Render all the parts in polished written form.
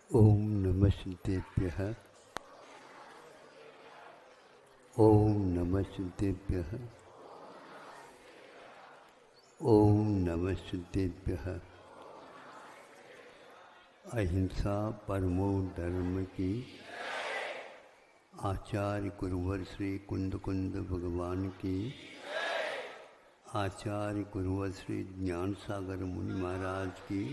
ओम नमः सिद्धेभ्यः। ओम नमः सिद्धेभ्यः। ओम नमः सिद्धेभ्यः। अहिंसा परमो धर्म की। आचार्य गुरुवर श्री कुंद कुंद भगवान की। आचार्य गुरुवर श्री ज्ञान सागर मुनि महाराज की।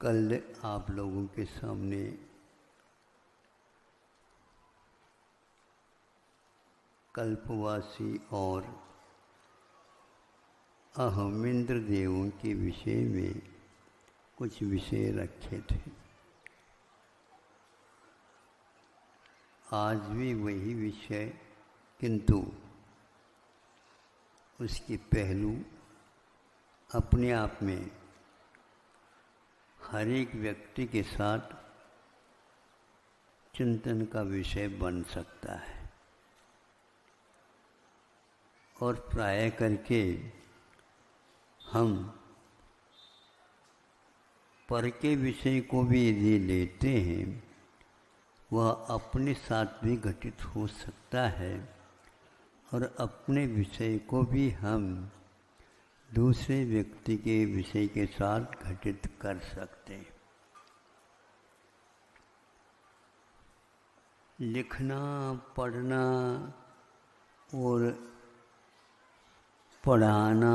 कल आप लोगों के सामने कल्पवासी और अहमिंद्र देवों के विषय में कुछ विषय रखे थे। आज भी वही विषय, किंतु उसके पहलू अपने आप में हर एक व्यक्ति के साथ चिंतन का विषय बन सकता है और प्राय करके हम पर के विषय को भी यदि लेते हैं वह अपने साथ भी घटित हो सकता है और अपने विषय को भी हम दूसरे व्यक्ति के विषय के साथ घटित कर सकते हैं। लिखना, पढ़ना और पढ़ाना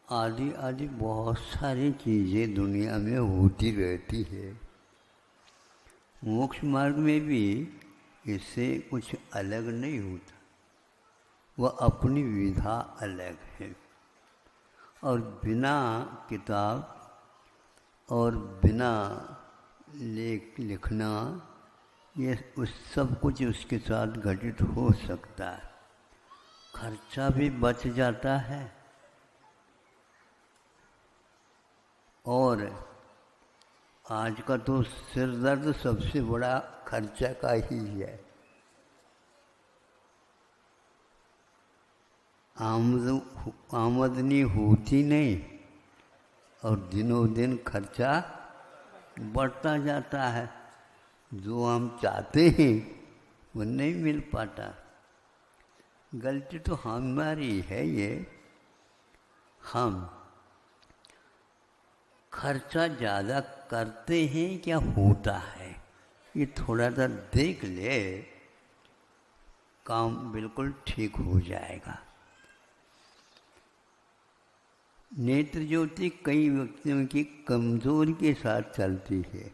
आदि आदि बहुत सारी चीज़ें दुनिया में होती रहती है। मोक्ष मार्ग में भी इससे कुछ अलग नहीं होता, वह अपनी विधा अलग है। और बिना किताब और बिना लिखना ये उस सब कुछ उसके साथ घटित हो सकता है। खर्चा भी बच जाता है और आज का तो सिर दर्द सबसे बड़ा खर्चा का ही है। आमदनी होती नहीं और दिनों दिन खर्चा बढ़ता जाता है। जो हम चाहते हैं वो नहीं मिल पाता। गलती तो हमारी है ये, हम खर्चा ज़्यादा करते हैं क्या होता है, ये थोड़ा सा देख ले, काम बिल्कुल ठीक हो जाएगा। नेत्र ज्योति कई व्यक्तियों की कमजोरी के साथ चलती है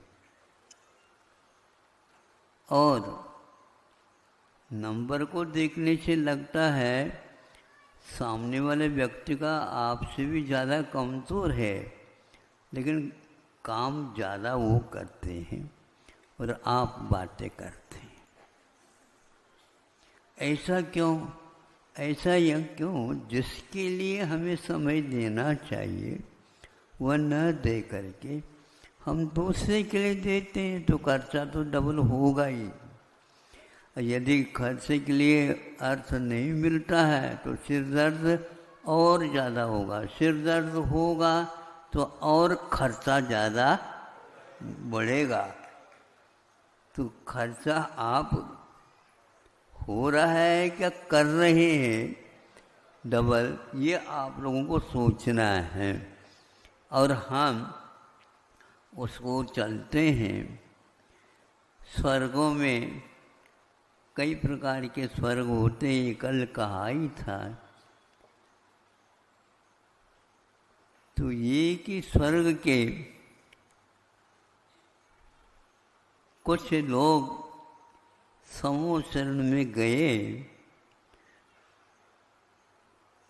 और नंबर को देखने से लगता है सामने वाले व्यक्ति का आपसे भी ज़्यादा कमज़ोर है, लेकिन काम ज़्यादा वो करते हैं और आप बातें करते हैं। ऐसा क्यों? ऐसा यह क्यों? जिसके लिए हमें समय देना चाहिए वह न दे करके हम दूसरे के लिए देते हैं तो खर्चा तो डबल होगा ही। यदि खर्चे के लिए अर्थ नहीं मिलता है तो सिर दर्द और ज़्यादा होगा। सिर दर्द होगा तो और खर्चा ज़्यादा बढ़ेगा। तो खर्चा आप हो रहा है क्या कर रहे हैं डबल, ये आप लोगों को सोचना है। और हम उसको चलते हैं। स्वर्गों में कई प्रकार के स्वर्ग होते हैं, कल कहा ही था। तो ये कि स्वर्ग के कुछ लोग समूह शरण में गए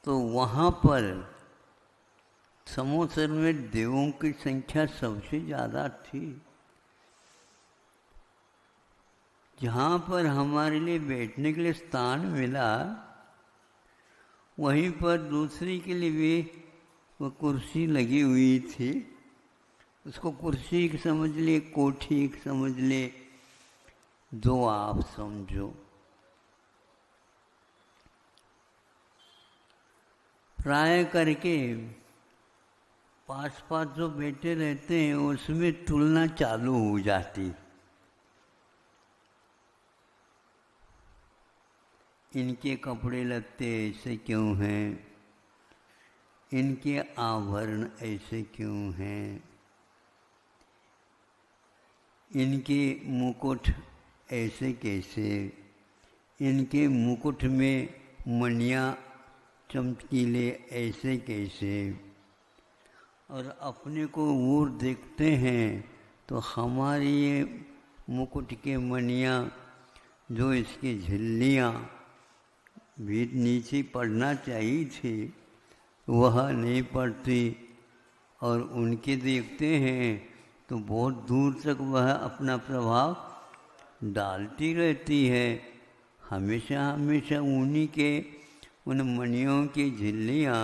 तो वहाँ पर समूह शरण में देवों की संख्या सबसे ज़्यादा थी। जहाँ पर हमारे लिए बैठने के लिए स्थान मिला वहीं पर दूसरे के लिए भी वो कुर्सी लगी हुई थी, उसको कुर्सी समझ ले, कोठी समझ ले, जो आप समझो। प्राय करके पास पास जो बैठे रहते हैं उसमें तुलना चालू हो जाती। इनके कपड़े लगते ऐसे क्यों हैं, इनके आभरण ऐसे क्यों हैं, इनके मुकुट ऐसे कैसे, इनके मुकुट में मणियाँ चमकीले ऐसे कैसे। और अपने को और देखते हैं तो हमारी ये मुकुट के मणियाँ, जो इसकी झिल्लियाँ भी नीचे पड़ना चाहिए थी, वह नहीं पड़ती। और उनके देखते हैं तो बहुत दूर तक वह अपना प्रभाव डालती रहती है। हमेशा हमेशा उन्हीं के उन मणियों की झिल्लियाँ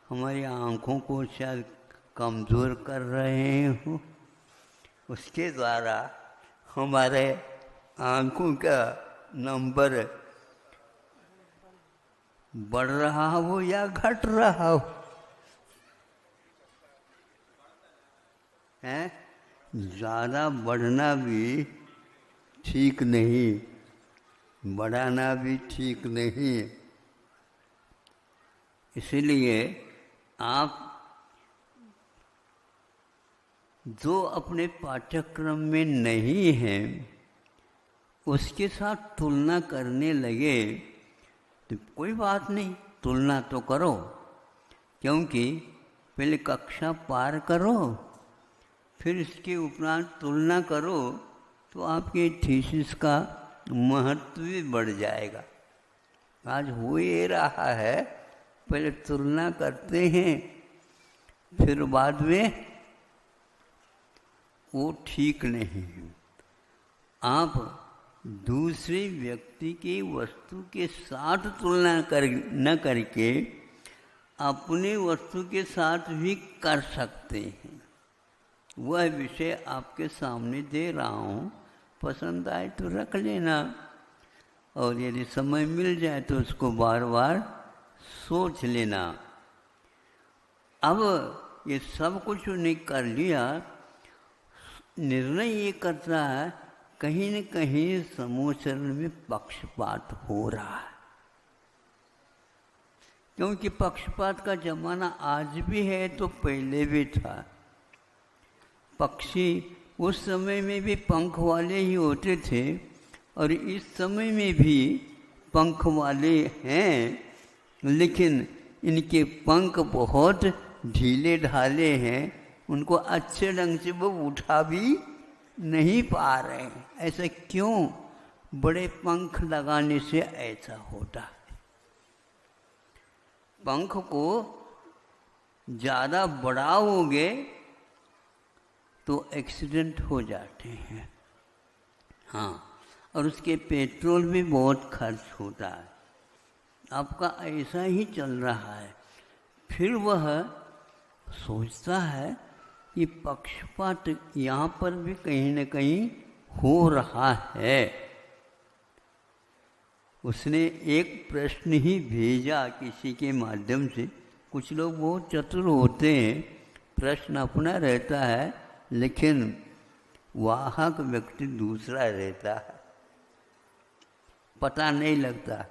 हमारी आँखों को शायद कमज़ोर कर रहे हो, उसके द्वारा हमारे आँखों का नंबर बढ़ रहा हो या घट रहा हो, है ज़्यादा बढ़ना भी ठीक नहीं, बढ़ाना भी ठीक नहीं। इसलिए आप जो अपने पाठ्यक्रम में नहीं हैं उसके साथ तुलना करने लगे तो कोई बात नहीं, तुलना तो करो, क्योंकि पहले कक्षा पार करो, फिर इसके उपरांत तुलना करो तो आपके थीसिस का महत्व भी बढ़ जाएगा। आज हो ये रहा है, पहले तुलना करते हैं फिर बाद में, वो ठीक नहीं है। आप दूसरे व्यक्ति की वस्तु के साथ तुलना न करके अपने वस्तु के साथ भी कर सकते हैं। वह विषय आपके सामने दे रहा हूँ, पसंद आए तो रख लेना, और यदि समय मिल जाए तो उसको बार बार सोच लेना। अब ये सब कुछ उन्हें कर लिया, निर्णय ये करता है कहीं न कहीं समूहचरण में पक्षपात हो रहा है, क्योंकि पक्षपात का जमाना आज भी है तो पहले भी था। पक्षी उस समय में भी पंख वाले ही होते थे और इस समय में भी पंख वाले हैं, लेकिन इनके पंख बहुत ढीले ढाले हैं, उनको अच्छे ढंग से वो उठा भी नहीं पा रहे हैं। ऐसा क्यों? बड़े पंख लगाने से ऐसा होता है। पंख को ज़्यादा बढ़ाओगे तो एक्सीडेंट हो जाते हैं। हाँ, और उसके पेट्रोल भी बहुत खर्च होता है। आपका ऐसा ही चल रहा है। फिर वह सोचता है कि पक्षपात यहाँ पर भी कहीं न कहीं हो रहा है। उसने एक प्रश्न ही भेजा किसी के माध्यम से। कुछ लोग बहुत चतुर होते हैं, प्रश्न अपना रहता है लेकिन वाहक व्यक्ति दूसरा रहता है, पता नहीं लगता,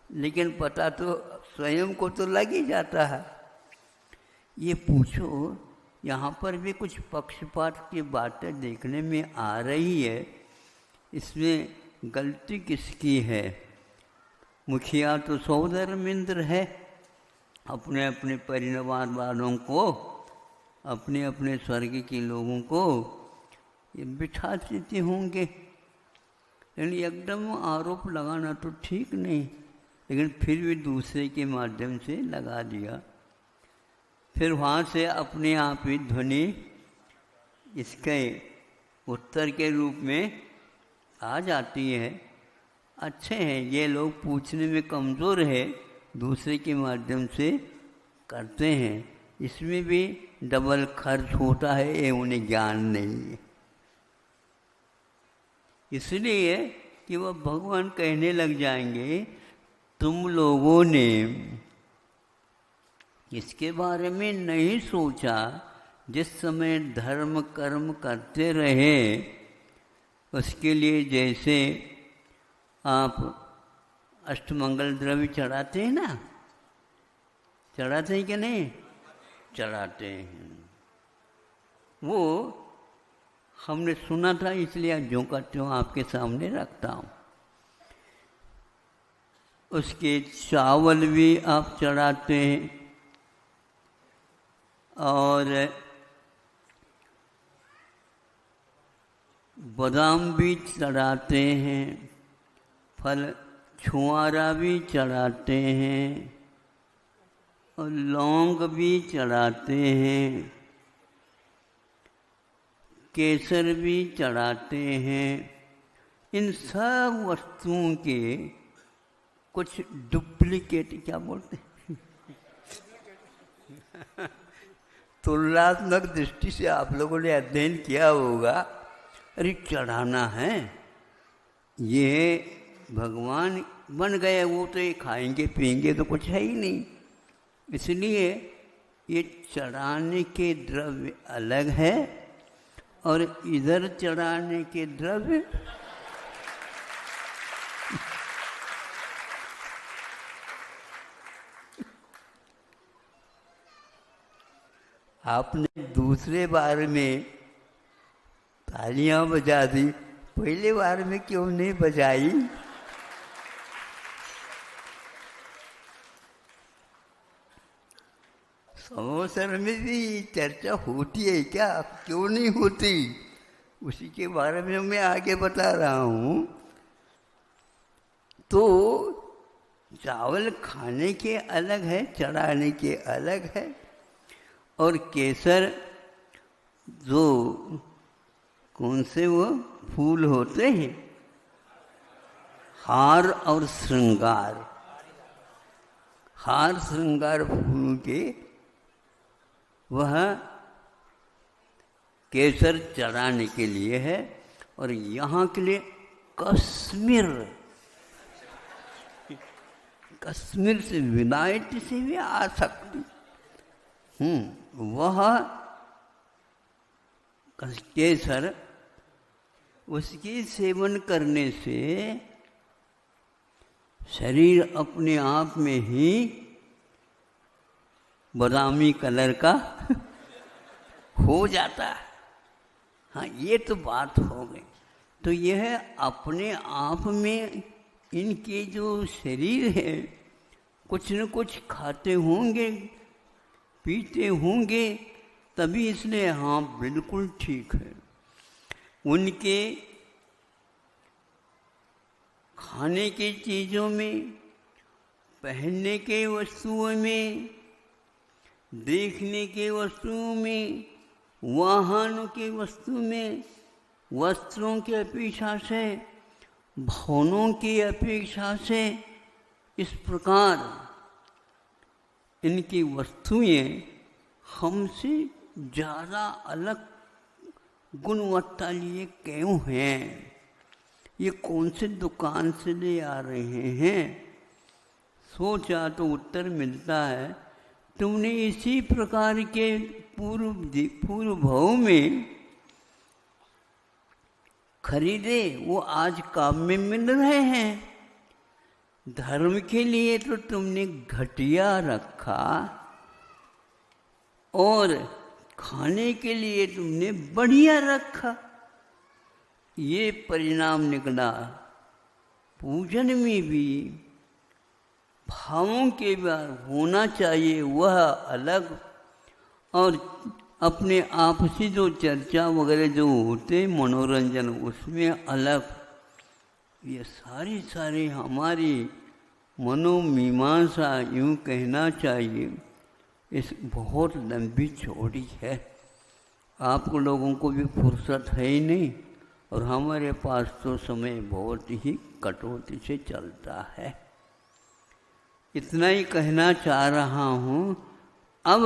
लेकिन पता तो स्वयं को तो लग ही जाता है। ये पूछो, यहाँ पर भी कुछ पक्षपात की बातें देखने में आ रही है, इसमें गलती किसकी है? मुखिया तो सौधर्मिंद्र है, अपने अपने परिवार वालों को, अपने अपने स्वर्ग के लोगों को ये बिठा देते होंगे, लेकिन एकदम आरोप लगाना तो ठीक नहीं, लेकिन फिर भी दूसरे के माध्यम से लगा दिया। फिर वहाँ से अपने आप ही ध्वनि इसके उत्तर के रूप में आ जाती है। अच्छे हैं ये लोग, पूछने में कमज़ोर है, दूसरे के माध्यम से करते हैं, इसमें भी डबल खर्च होता है, ये उन्हें ज्ञान नहीं है। इसलिए कि वह भगवान कहने लग जाएंगे, तुम लोगों ने इसके बारे में नहीं सोचा, जिस समय धर्म कर्म करते रहे उसके लिए जैसे आप अष्टमंगल द्रव्य चढ़ाते हैं ना, चढ़ाते हैं कि नहीं? चढ़ाते हैं। वो हमने सुना था, इसलिए जो करते हो आपके सामने रखता हूँ। उसके चावल भी आप चढ़ाते हैं और बादाम भी चढ़ाते हैं, फल छुआरा भी चढ़ाते हैं और लौंग भी चढ़ाते हैं, केसर भी चढ़ाते हैं। इन सब वस्तुओं के कुछ डुप्लीकेट, क्या बोलते हैं, तुलनात्मक दृष्टि से आप लोगों ने अध्ययन किया होगा। अरे चढ़ाना है, ये भगवान बन गए, वो तो ये खाएंगे पिएंगे तो कुछ है ही नहीं। इसलिए ये चढ़ाने के द्रव्य अलग है और इधर चढ़ाने के द्रव्य आपने दूसरे बार में तालियां बजा दी, पहले बार में क्यों नहीं बजाई? संवत्सर में भी चर्चा होती है क्या? क्यों नहीं होती? उसी के बारे में मैं आगे बता रहा हूँ। तो चावल खाने के अलग है, चढ़ाने के अलग है। और केसर जो कौन से वो फूल होते हैं, हार और श्रृंगार, हार श्रृंगार फूलों के वह केसर चढ़ाने के लिए है। और यहाँ के लिए कश्मीर, कश्मीर से विलायत से भी आ सकती, वह केसर, उसके सेवन करने से शरीर अपने आप में ही बादामी कलर का हो जाता है। हाँ, ये तो बात हो गई। तो यह अपने आप में इनके जो शरीर है कुछ न कुछ खाते होंगे, पीते होंगे, तभी इसलिए हाँ बिल्कुल ठीक है। उनके खाने की चीज़ों में, पहनने के वस्तुओं में, देखने के वस्तुओं में, वाहनों की वस्तु में, वस्त्रों की अपेक्षा से, भवनों की अपेक्षा से, इस प्रकार इनकी वस्तुएं हमसे ज़्यादा अलग गुणवत्ता लिए क्यों हैं? ये कौन से दुकान से ले आ रहे हैं? सोचा तो उत्तर मिलता है, तुमने इसी प्रकार के पूर्व भाव में खरीदे, वो आज काम में मिल रहे हैं। धर्म के लिए तो तुमने घटिया रखा और खाने के लिए तुमने बढ़िया रखा। ये परिणाम निकला। पूजन में भी भावों के बार होना चाहिए वह अलग, और अपने आपसी जो चर्चा वगैरह जो होते मनोरंजन उसमें अलग। ये सारी हमारी मनोमीमांसा यूँ कहना चाहिए इस बहुत लंबी चौड़ी है। आप लोगों को भी फुर्सत है ही नहीं और हमारे पास तो समय बहुत ही कटौती से चलता है। इतना ही कहना चाह रहा हूँ। अब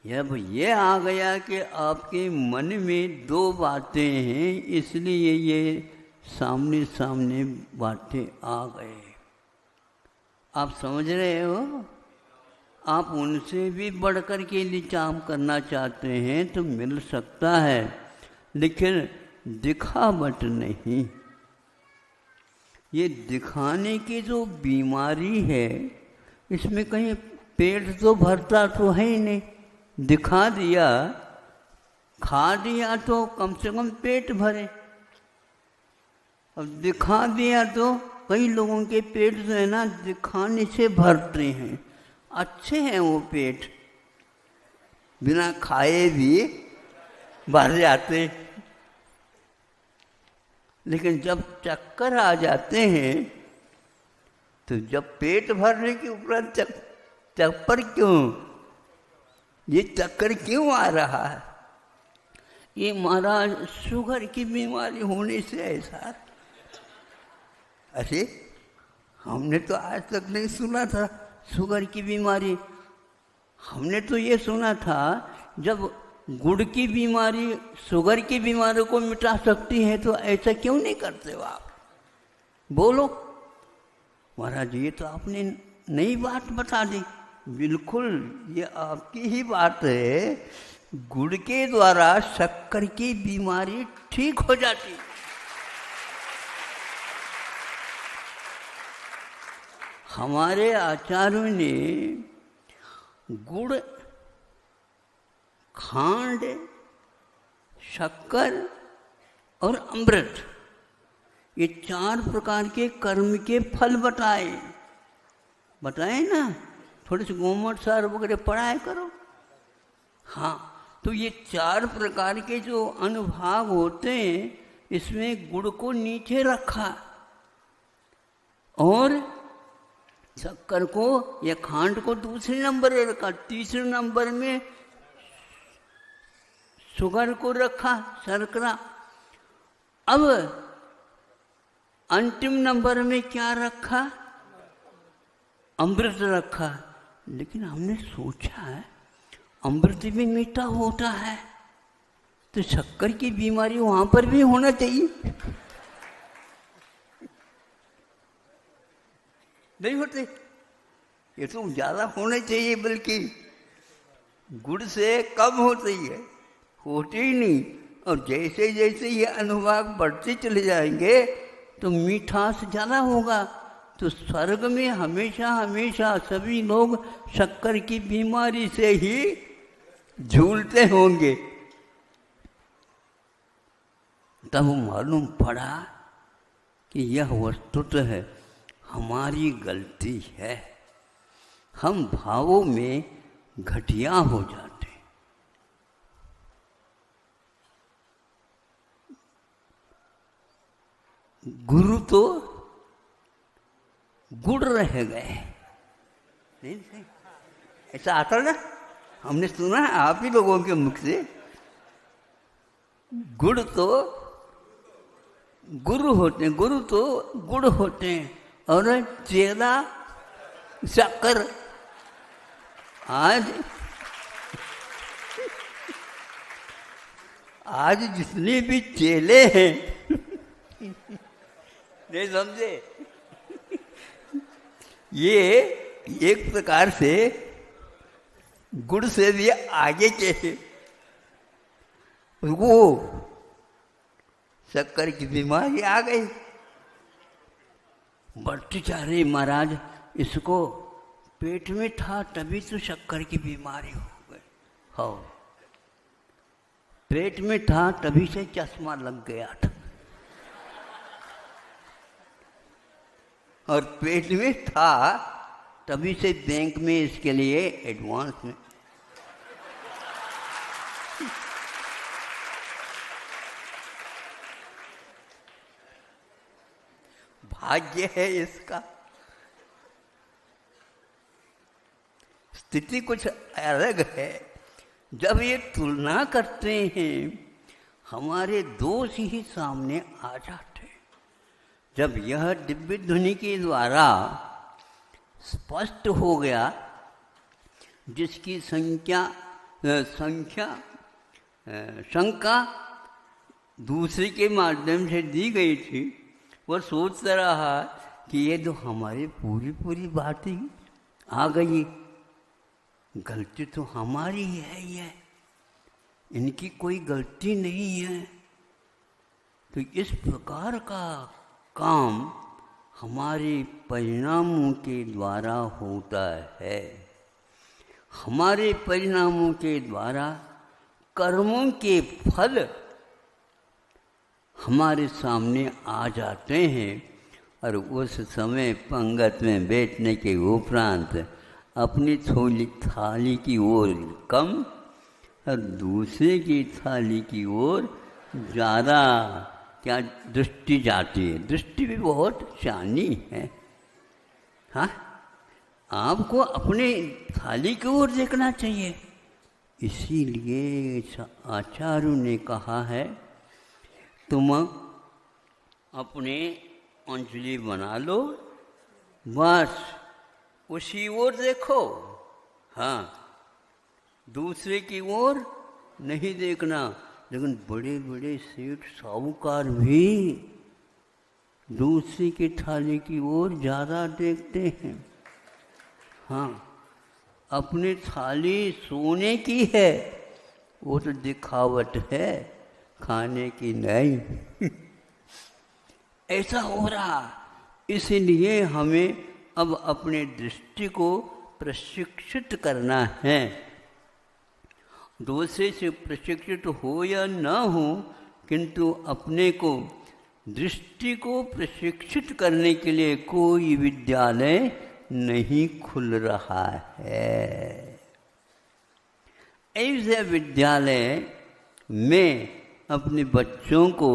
जब ये आ गया कि आपके मन में दो बातें हैं, इसलिए ये सामने सामने बातें आ गए। आप समझ रहे हो? आप उनसे भी बढ़कर के लिए काम करना चाहते हैं तो मिल सकता है, लेकिन दिखावट नहीं। ये दिखाने की जो बीमारी है, इसमें कहीं पेट तो भरता तो है ही नहीं। दिखा दिया, खा दिया तो कम से कम पेट भरे। अब दिखा दिया तो कई लोगों के पेट जो है ना दिखाने से भरते हैं, अच्छे हैं वो पेट, बिना खाए भी भर जाते। लेकिन जब चक्कर आ जाते हैं तो जब पेट भरने के उपरांत चक्कर क्यों, ये चक्कर क्यों आ रहा है? ये महाराज शुगर की बीमारी होने से ऐसा। अरे हमने तो आज तक नहीं सुना था शुगर की बीमारी। हमने तो ये सुना था जब गुड़ की बीमारी शुगर की बीमारी को मिटा सकती है तो ऐसा क्यों नहीं करते हो आप? बोलो महाराज, ये तो आपने नई बात बता दी। बिल्कुल ये आपकी ही बात है। गुड़ के द्वारा शक्कर की बीमारी ठीक हो जाती। हमारे आचार्यों ने गुड़, खांड, शक्कर और अमृत, ये 4 प्रकार के कर्म के फल बताए ना। थोड़े से गोमठ सार वगैरह पढ़ाया करो। हाँ, तो ये 4 प्रकार के जो अनुभाग होते हैं, इसमें गुड़ को नीचे रखा और शक्कर को या खांड को दूसरे नंबर पर रखा, तीसरे नंबर में शुगर को रखा, शर्करा। अब अंतिम नंबर में क्या रखा? अमृत रखा। लेकिन हमने सोचा है अमृत भी मीठा होता है, तो शक्कर की बीमारी वहां पर भी होना चाहिए। नहीं होते, ये तो ज़्यादा होने चाहिए, बल्कि गुड़ से कम होती है, होती ही नहीं। और जैसे जैसे ये अनुभाग बढ़ते चले जाएंगे तो मीठास ज़्यादा होगा। तो स्वर्ग में हमेशा हमेशा सभी लोग शक्कर की बीमारी से ही झूलते होंगे। तब मालूम पड़ा कि यह वस्तुतः है हमारी गलती है। हम भावों में घटिया हो जाते। गुरु तो गुड़ रह गए। नहीं, ऐसा आता ना, हमने सुना है आप ही लोगों के मुख से। गुड़ तो गुरु होते हैं, गुरु तो गुड़ होते हैं और चेला शक्कर। आज जितने भी चेले हैं नहीं समझे, ये एक प्रकार से गुड़ से भी आगे के वो शक्कर की बीमारी आ गई, बढ़ती जा रही। महाराज इसको पेट में था तभी तो शक्कर की बीमारी हो गई। हो, पेट में था तभी से चश्मा लग गया था, और पेट में था तभी से बैंक में इसके लिए एडवांस में। भाग्य है इसका। स्थिति कुछ अलग है। जब ये तुलना करते हैं हमारे दोष ही सामने आ जाते हैं। जब यह दिव्य ध्वनि के द्वारा स्पष्ट हो गया, जिसकी संख्या शंका दूसरे के माध्यम से दी गई थी। वह सोचता रहा कि ये तो हमारी पूरी पूरी बात ही आ गई, गलती तो हमारी है, ये इनकी कोई गलती नहीं है। तो इस प्रकार का काम हमारे परिणामों के द्वारा होता है। हमारे परिणामों के द्वारा कर्मों के फल हमारे सामने आ जाते हैं और उस समय पंगत में बैठने के उपरांत अपनी थाली की ओर कम और दूसरे की थाली की ओर ज़्यादा क्या दृष्टि जाती है। दृष्टि भी बहुत शानी है। हाँ, आपको अपने थाली की ओर देखना चाहिए। इसीलिए आचार्यों ने कहा है, तुम अपने अंजलि बना लो, बस उसी ओर देखो। हाँ, दूसरे की ओर नहीं देखना। लेकिन बड़े बड़े सेठ साहूकार भी दूसरे की थाली की ओर ज़्यादा देखते हैं। हाँ, अपनी थाली सोने की है, वो तो दिखावट है, खाने की नहीं। ऐसा हो रहा। इसलिए हमें अब अपने दृष्टि को प्रशिक्षित करना है। दूसरे से प्रशिक्षित हो या न हो, किंतु अपने को दृष्टि को प्रशिक्षित करने के लिए कोई विद्यालय नहीं खुल रहा है। ऐसे विद्यालय में अपने बच्चों को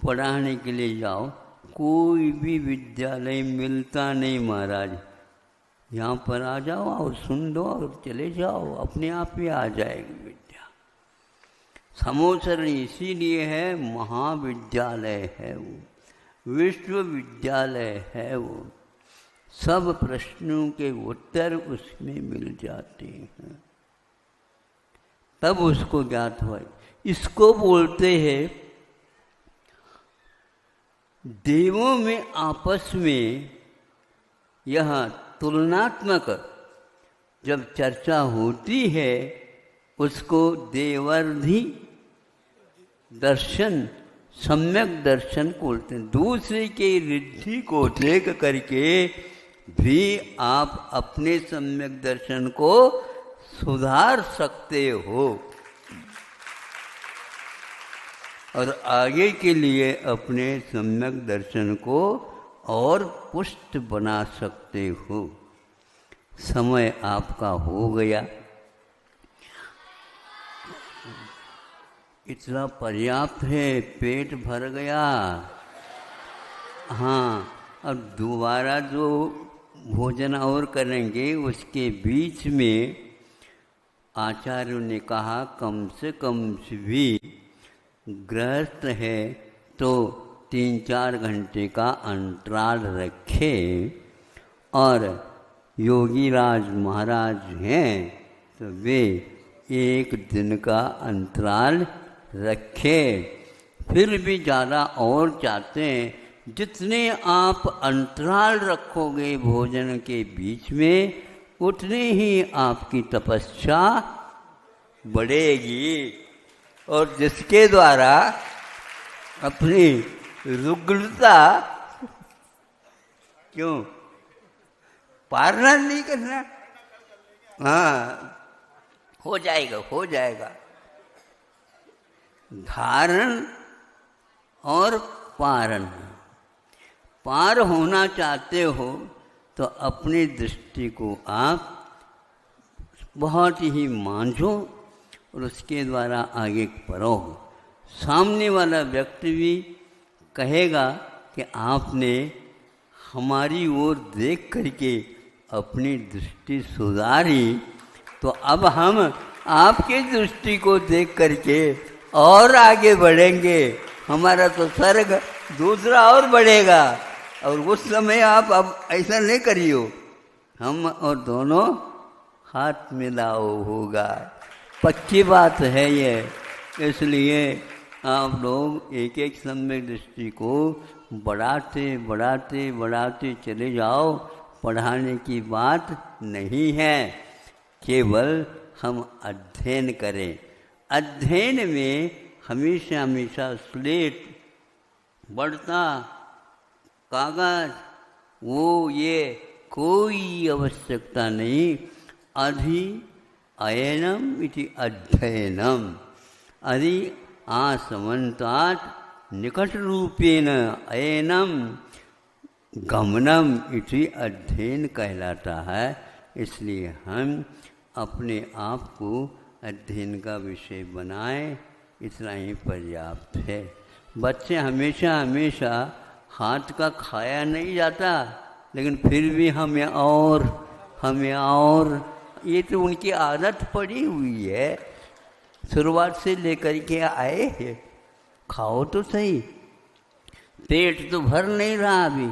पढ़ाने के लिए जाओ, कोई भी विद्यालय मिलता नहीं महाराज। यहाँ पर आ जाओ और सुन दो और चले जाओ, अपने आप ही आ जाएगी विद्या। समोसरण इसीलिए है, महाविद्यालय है वो, विश्वविद्यालय है वो। सब प्रश्नों के उत्तर उसमें मिल जाते हैं, तब उसको ज्ञात हुआ। इसको बोलते हैं देवों में आपस में यह तुलनात्मक जब चर्चा होती है, उसको देवर्धि दर्शन, सम्यक दर्शन बोलते हैं। दूसरे के रिद्धि को देख करके भी आप अपने सम्यक दर्शन को सुधार सकते हो और आगे के लिए अपने सम्यक दर्शन को और पुष्ट बना सकते हो। समय आपका हो गया, इतना पर्याप्त है, पेट भर गया। हाँ, अब दोबारा जो भोजन और करेंगे उसके बीच में आचार्यों ने कहा कम से भी गृहस्थ है तो 3-4 घंटे का अंतराल रखे, और योगीराज महाराज हैं तो वे 1 दिन का अंतराल रखे। फिर भी ज़्यादा और चाहते हैं, जितने आप अंतराल रखोगे भोजन के बीच में, उतनी ही आपकी तपस्या बढ़ेगी, और जिसके द्वारा अपनी रुग्णता क्यों पालना नहीं करना, हाँ हो जाएगा। धारण और पारण, पार होना चाहते हो तो अपनी दृष्टि को आप बहुत ही मांझो और उसके द्वारा आगे बढ़ो। सामने वाला व्यक्ति भी कहेगा कि आपने हमारी ओर देख करके अपनी दृष्टि सुधारी, तो अब हम आपकी दृष्टि को देख करके और आगे बढ़ेंगे, हमारा तो स्वर्ग दूसरा और बढ़ेगा। और उस समय आप अब ऐसा नहीं करियो, हम और दोनों हाथ मिलाओ होगा। पक्की बात है ये। इसलिए आप लोग एक एक सम्यक दृष्टि को बढ़ाते बढ़ाते बढ़ाते चले जाओ। पढ़ाने की बात नहीं है, केवल हम अध्ययन करें। अध्ययन में हमेशा हमेशा स्लेट, बढ़ता कागज, वो ये कोई आवश्यकता नहीं। अधि अयनम इति अध्ययनम, अधि आसमन्तात् निकट रूपेण अयनम गमनम इति अध्ययन कहलाता है। इसलिए हम अपने आप को अध्ययन का विषय बनाएं, इतना ही पर्याप्त है। बच्चे हमेशा हमेशा हाथ का खाया नहीं जाता, लेकिन फिर भी हमें और ये तो उनकी आदत पड़ी हुई है, शुरुआत से लेकर के आए हैं। खाओ तो सही, पेट तो भर नहीं रहा अभी,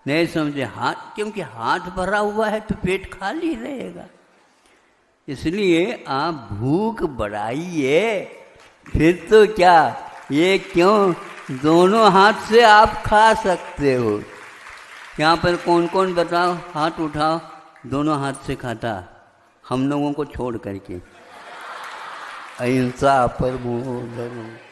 नहीं समझे हाथ, क्योंकि हाथ भरा हुआ है तो पेट खाली रहेगा। इसलिए आप भूख बढ़ाइए, फिर तो क्या, ये क्यों, दोनों हाथ से आप खा सकते हो। यहाँ पर कौन कौन बताओ, हाथ उठाओ, दोनों हाथ से खाता, हम लोगों को छोड़ करके। अहिंसा परमो धर्मः।